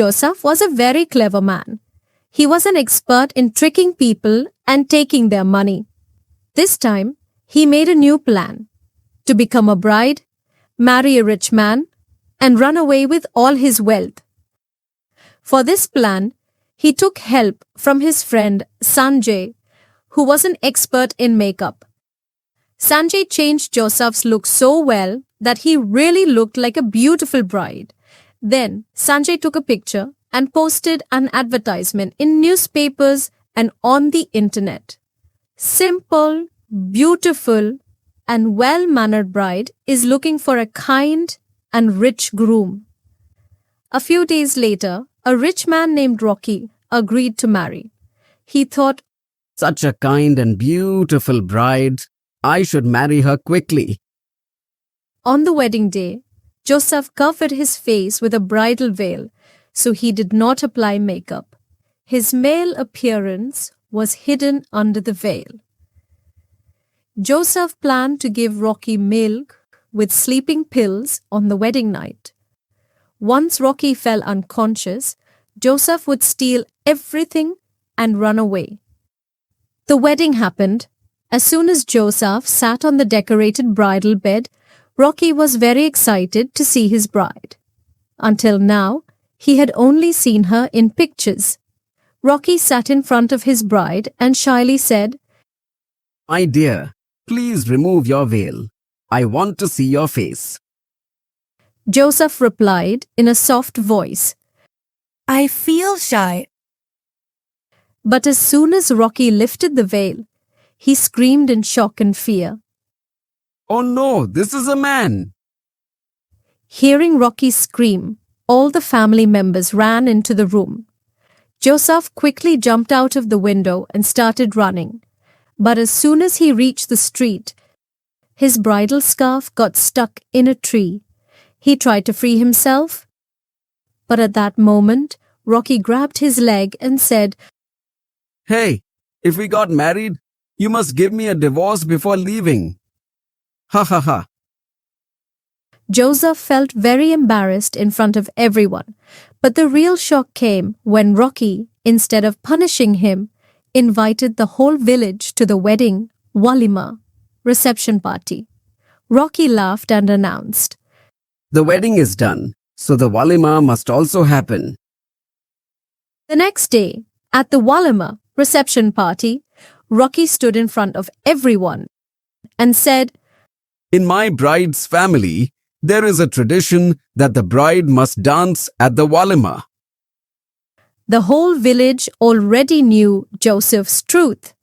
Joseph was a very clever man. He was an expert in tricking people and taking their money. This time, he made a new plan: to become a bride, marry a rich man, and run away with all his wealth. For this plan, he took help from his friend Sanjay, who was an expert in makeup. Sanjay changed Joseph's look so well that he really looked like a beautiful bride. Then Sanjay took a picture and posted an advertisement in newspapers and on the internet. Simple, beautiful, and well-mannered bride is looking for a kind and rich groom. A few days later, a rich man named Rocky agreed to marry. He thought, Such a kind and beautiful bride. I should marry her quickly. on the wedding day, Joseph covered his face with a bridal veil, so he did not apply makeup. His male appearance was hidden under the veil. Joseph planned to give Rocky milk with sleeping pills on the wedding night. Once Rocky fell unconscious, Joseph would steal everything and run away. The wedding happened. As soon as Joseph sat on the decorated bridal bed, Rocky was very excited to see his bride. Until now, he had only seen her in pictures. Rocky sat in front of his bride and shyly said, My dear, please remove your veil. I want to see your face. Joseph replied in a soft voice. I feel shy. But as soon as Rocky lifted the veil, he screamed in shock and fear. Oh no, this is a man. Hearing Rocky scream, all the family members ran into the room. Joseph quickly jumped out of the window and started running. But as soon as he reached the street, his bridal scarf got stuck in a tree. He tried to free himself, but at that moment, Rocky grabbed his leg and said, Hey, if we got married, you must give me a divorce before leaving. Ha ha ha. Joseph felt very embarrassed in front of everyone, but the real shock came when Rocky, instead of punishing him, invited the whole village to the wedding walima reception party. Rocky laughed and announced, The wedding is done, so the walima must also happen. The next day, at the walima reception party, Rocky stood in front of everyone and said, In my bride's family, there is a tradition that the bride must dance at the walima. The whole village already knew Joseph's truth,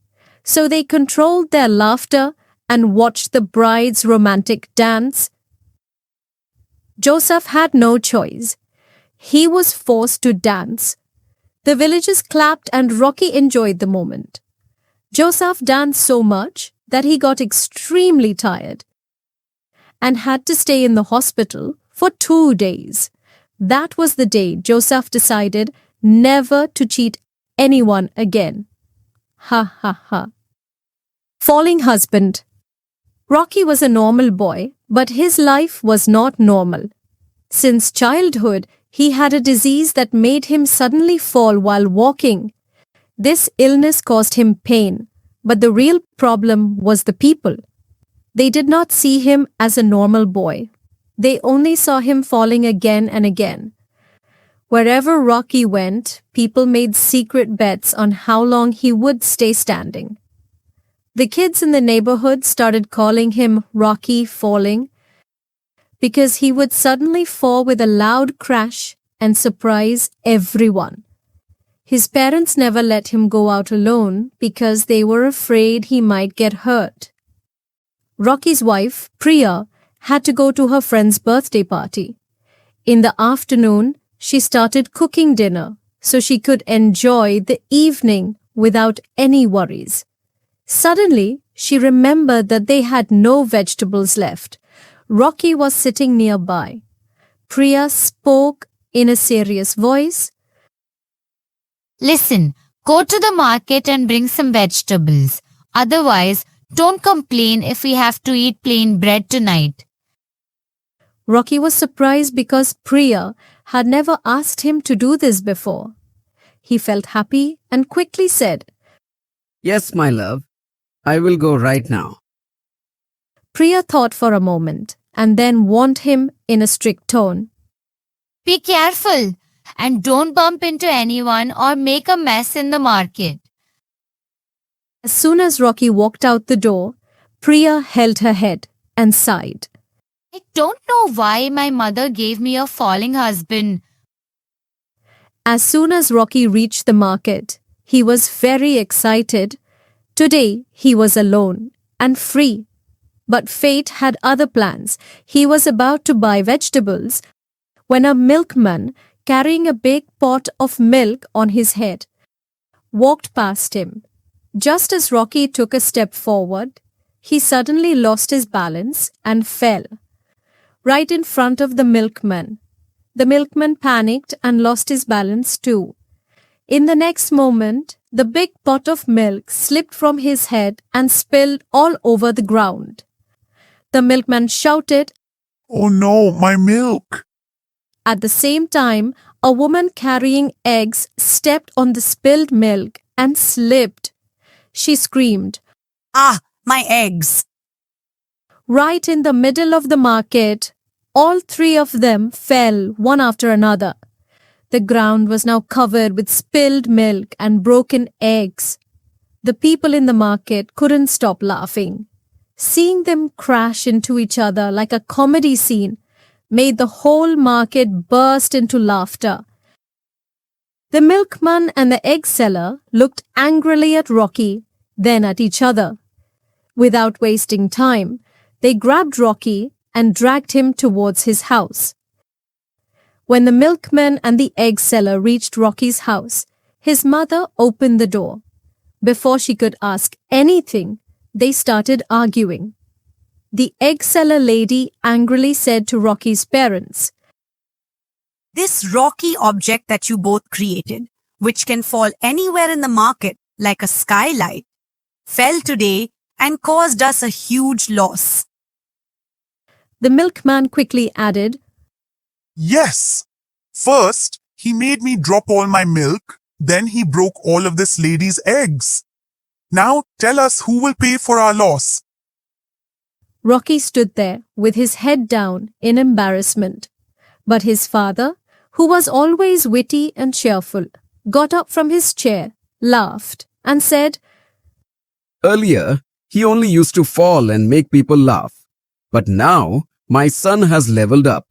so they controlled their laughter and watched the bride's romantic dance. Joseph had no choice. He was forced to dance. The villagers clapped and Rocky enjoyed the moment. Joseph danced so much that he got extremely tired and had to stay in the hospital for 2 days. That was the day Joseph decided never to cheat anyone again. Ha ha ha. Falling husband. Rocky was a normal boy, but his life was not normal. Since childhood, he had a disease that made him suddenly fall while walking. This illness caused him pain, but the real problem was the people. They did not see him as a normal boy. They only saw him falling again and again. Wherever Rocky went, people made secret bets on how long he would stay standing. The kids in the neighborhood started calling him Rocky Falling because he would suddenly fall with a loud crash and surprise everyone. His parents never let him go out alone because they were afraid he might get hurt. Rocky's wife, Priya, had to go to her friend's birthday party. In the afternoon, she started cooking dinner so she could enjoy the evening without any worries. Suddenly, she remembered that they had no vegetables left. Rocky was sitting nearby. Priya spoke in a serious voice. Listen, go to the market and bring some vegetables. Otherwise, don't complain if we have to eat plain bread tonight. Rocky was surprised because Priya had never asked him to do this before. He felt happy and quickly said, Yes, my love. I will go right now. Priya thought for a moment and then warned him in a strict tone. Be careful and don't bump into anyone or make a mess in the market. As soon as Rocky walked out the door, Priya held her head and sighed. I don't know why my mother gave me a falling husband. As soon as Rocky reached the market, he was very excited. Today he was alone and free. But fate had other plans. He was about to buy vegetables when a milkman carrying a big pot of milk on his head walked past him. Just as Rocky took a step forward, he suddenly lost his balance and fell right in front of the milkman. The milkman panicked and lost his balance too. In the next moment, the big pot of milk slipped from his head and spilled all over the ground. The milkman shouted. Oh no, my milk! At the same time, a woman carrying eggs stepped on the spilled milk and slipped. She screamed, Ah, my eggs! Right in the middle of the market, all three of them fell one after another. The ground was now covered with spilled milk and broken eggs. The people in the market couldn't stop laughing. Seeing them crash into each other like a comedy scene made the whole market burst into laughter. The milkman and the egg seller looked angrily at Rocky, then at each other. Without wasting time, they grabbed Rocky and dragged him towards his house. When the milkman and the egg seller reached Rocky's house, his mother opened the door. Before she could ask anything, they started arguing. The egg seller lady angrily said to Rocky's parents, This rocky object that you both created, which can fall anywhere in the market like a skylight, fell today and caused us a huge loss. The milkman quickly added, Yes! First, he made me drop all my milk, then he broke all of this lady's eggs. Now tell us who will pay for our loss. Rocky stood there with his head down in embarrassment. But his father, who was always witty and cheerful, got up from his chair, laughed, and said, Earlier, he only used to fall and make people laugh. But now, my son has leveled up.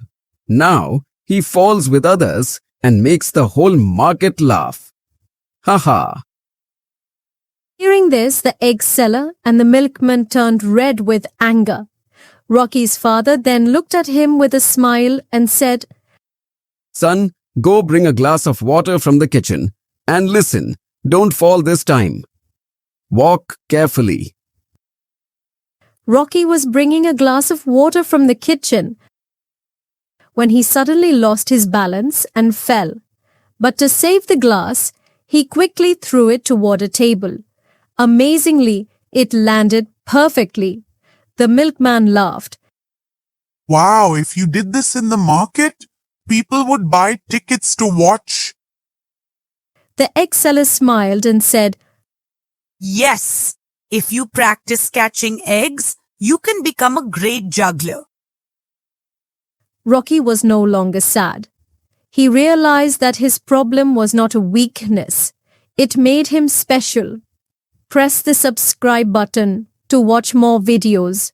Now, he falls with others and makes the whole market laugh. Ha ha! Hearing this, the egg seller and the milkman turned red with anger. Rocky's father then looked at him with a smile and said, Son, go bring a glass of water from the kitchen. And listen, don't fall this time. Walk carefully. Rocky was bringing a glass of water from the kitchen when he suddenly lost his balance and fell. But to save the glass, he quickly threw it toward a table. Amazingly, it landed perfectly. The milkman laughed. Wow, if you did this in the market, people would buy tickets to watch. The egg seller smiled and said, Yes, if you practice catching eggs, you can become a great juggler. Rocky was no longer sad. He realized that his problem was not a weakness. It made him special. Press the subscribe button to watch more videos.